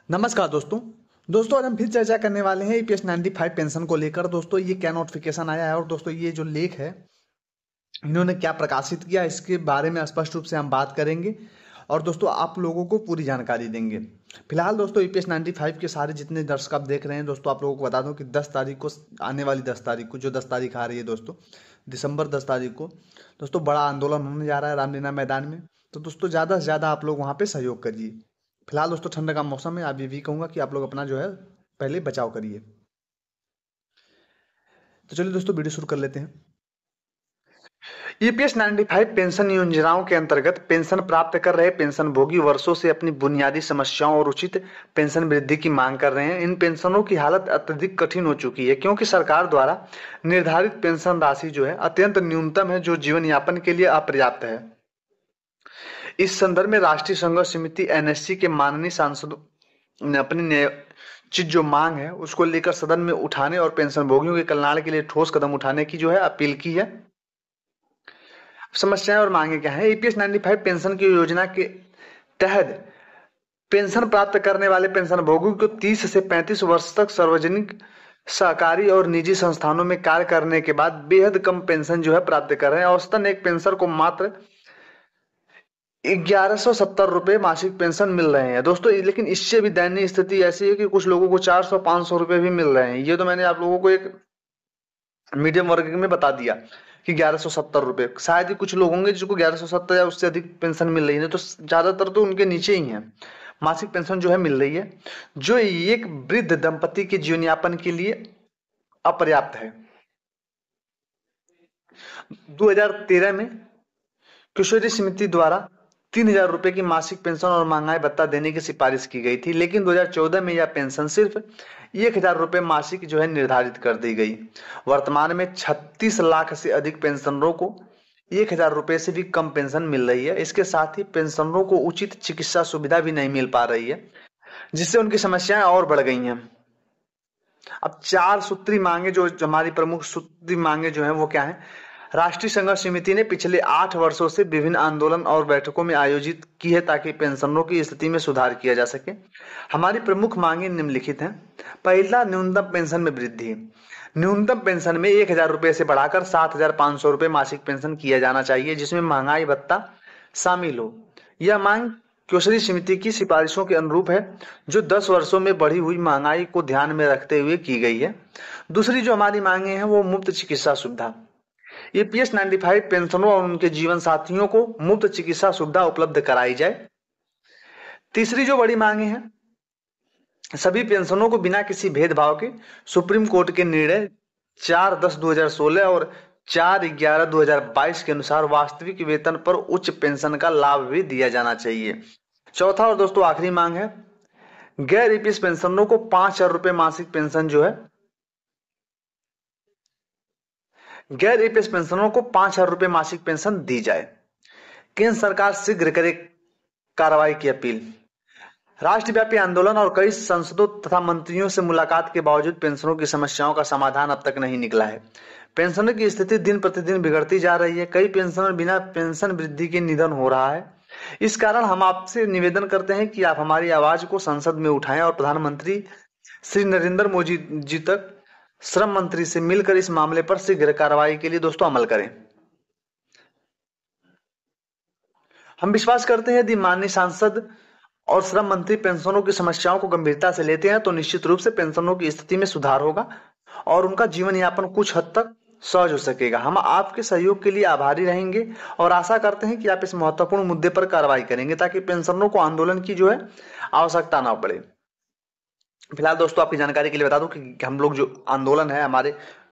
नमस्कार दोस्तों आज हम फिर चर्चा करने वाले हैं ईपीएस 95 पेंशन को लेकर। दोस्तों ये क्या नोटिफिकेशन आया है और दोस्तों ये जो लेख है इन्होंने क्या प्रकाशित किया इसके बारे में स्पष्ट रूप से हम बात करेंगे और दोस्तों आप लोगों को पूरी जानकारी देंगे। फिलहाल दोस्तों ईपीएस 95 के सारे जितने दर्शक आप देख रहे हैं दोस्तों, आप लोगों को बता दूं कि 10 तारीख को, आने वाली 10 तारीख को, जो 10 तारीख आ रही है दोस्तों, दिसंबर 10 तारीख को दोस्तों बड़ा आंदोलन होने जा रहा है रामलीला मैदान में। तो दोस्तों ज़्यादा से ज़्यादा आप लोग वहाँ पे सहयोग करिए। फिलहाल दोस्तों ठंड का मौसम है, आप ये भी कहूँगा कि आप लोग अपना जो है पहले बचाव करिए। तो चलिए दोस्तों वीडियो शुरू कर लेते हैं। ईपीएस 95 पेंशन योजनाओं के अंतर्गत पेंशन प्राप्त कर रहे पेंशन भोगी वर्षों से अपनी बुनियादी समस्याओं और उचित पेंशन वृद्धि की मांग कर रहे हैं। इन पेंशनों की हालत अत्यधिक कठिन हो चुकी है क्योंकि सरकार द्वारा निर्धारित पेंशन राशि जो है अत्यंत न्यूनतम है, जो जीवन यापन के लिए अपर्याप्त है। इस संदर्भ में राष्ट्रीय संघर्ष समिति एनएससी के माननीय सांसदों ने अपनी चीज जो मांग है उसको लेकर सदन में उठाने और पेंशन भोगियों के कल्याण के लिए ठोस कदम उठाने की जो है अपील की है। समस्याएं और मांगे क्या है? ईपीएस 95 पेंशन की योजना के तहत पेंशन प्राप्त करने वाले पेंशन भोगियों को 30 से 35 वर्ष तक सार्वजनिक, सहकारी और निजी संस्थानों में कार्य करने के बाद बेहद कम पेंशन जो है प्राप्त कर रहे हैं। औसतन एक पेंशनर को मात्र 1170 रुपए मासिक पेंशन मिल रहे हैं दोस्तों। लेकिन इससे भी दयनीय स्थिति ऐसी है कि कुछ लोगों को 400-500 रुपए भी मिल रहे हैं। ये तो मैंने आप लोगों को एक मीडियम वर्ग में बता दिया कि 1170 रुपए। शायद ही कुछ लोग होंगे जिसको 1170 या उससे अधिक पेंशन मिल रही है, तो ज्यादातर तो उनके नीचे ही है। मासिक पेंशन जो है मिल रही है, जो एक वृद्ध दंपति के जीवन यापन के लिए अपर्याप्त है। 2013 में किशोरी समिति द्वारा 3000 रुपए की मासिक पेंशन और महंगाई भत्ता देने की सिफारिश की गई थी, लेकिन 2014 में यह पेंशन सिर्फ 1000 रुपए मासिक जो है निर्धारित कर दी गई। वर्तमान में 36 लाख से अधिक पेंशनरों को 1000 रुपए से भी कम पेंशन मिल रही है। इसके साथ ही पेंशनरों को उचित चिकित्सा सुविधा भी नहीं मिल पा रही है, जिससे उनकी समस्याएं और बढ़ गई हैं। अब 4 सूत्री मांगे, जो हमारी प्रमुख सूत्री मांगे जो है वो क्या है? राष्ट्रीय संघर्ष समिति ने पिछले 8 वर्षों से विभिन्न आंदोलन और बैठकों में आयोजित की है ताकि पेंशनरों की स्थिति में सुधार किया जा सके। हमारी प्रमुख मांगे निम्नलिखित हैं। पहला, न्यूनतम पेंशन में वृद्धि। न्यूनतम पेंशन में 1000 रुपए से बढ़ाकर 7500 रुपए मासिक पेंशन किया जाना चाहिए, जिसमें महंगाई भत्ता शामिल हो। यह मांग किशोरी समिति की सिफारिशों के अनुरूप है, जो 10 वर्षों में बढ़ी हुई महंगाई को ध्यान में रखते हुए की गई है। दूसरी जो हमारी मांगे हैं वो मुफ्त चिकित्सा सुविधा। ईपीएस 95 पेंशनरों और उनके जीवन साथियों को मुफ्त चिकित्सा सुविधा उपलब्ध कराई जाए। तीसरी जो बड़ी मांगे हैं, सभी पेंशनरों को बिना किसी भेदभाव के सुप्रीम कोर्ट के निर्णय 4/10/2016 और 4/11/2022 के अनुसार वास्तविक वेतन पर उच्च पेंशन का लाभ भी दिया जाना चाहिए। चौथा और दोस्तों आखिरी मांग है, गैर ईपीएस पेंशनरों को 5000 रुपए मासिक पेंशन जो है, गैर ईपीएस पेंशनरों को 5000 रुपए मासिक पेंशन दी जाए। केंद्र सरकार शीघ्र करे कार्रवाई की अपील। राष्ट्रव्यापी आंदोलन और कई सांसदों तथा मंत्रियों से मुलाकात के बावजूद पेंशनरों की समस्याओं का समाधान अब तक नहीं निकला है। पेंशनर की स्थिति दिन प्रतिदिन बिगड़ती जा रही है। कई पेंशनर बिना पेंशन वृद्धि के निधन हो रहा है। इस कारण हम आपसे निवेदन करते हैं कि आप हमारी आवाज को संसद में उठाएं और प्रधानमंत्री श्री नरेंद्र मोदी जी तक श्रम मंत्री से मिलकर इस मामले पर शीघ्र कार्रवाई के लिए दोस्तों अमल करें। हम विश्वास करते हैं यदि माननीय सांसद और श्रम मंत्री पेंशनरों की समस्याओं को गंभीरता से लेते हैं तो निश्चित रूप से पेंशनरों की स्थिति में सुधार होगा और उनका जीवन यापन कुछ हद तक सहज हो सकेगा। हम आपके सहयोग के लिए आभारी रहेंगे और आशा करते हैं कि आप इस महत्वपूर्ण मुद्दे पर कार्रवाई करेंगे ताकि पेंशनरों को आंदोलन की जो है आवश्यकता ना पड़े। फिलहाल दोस्तों आपकी जानकारी के लिए बता दूं कि हम लोग जो आंदोलन है हमारे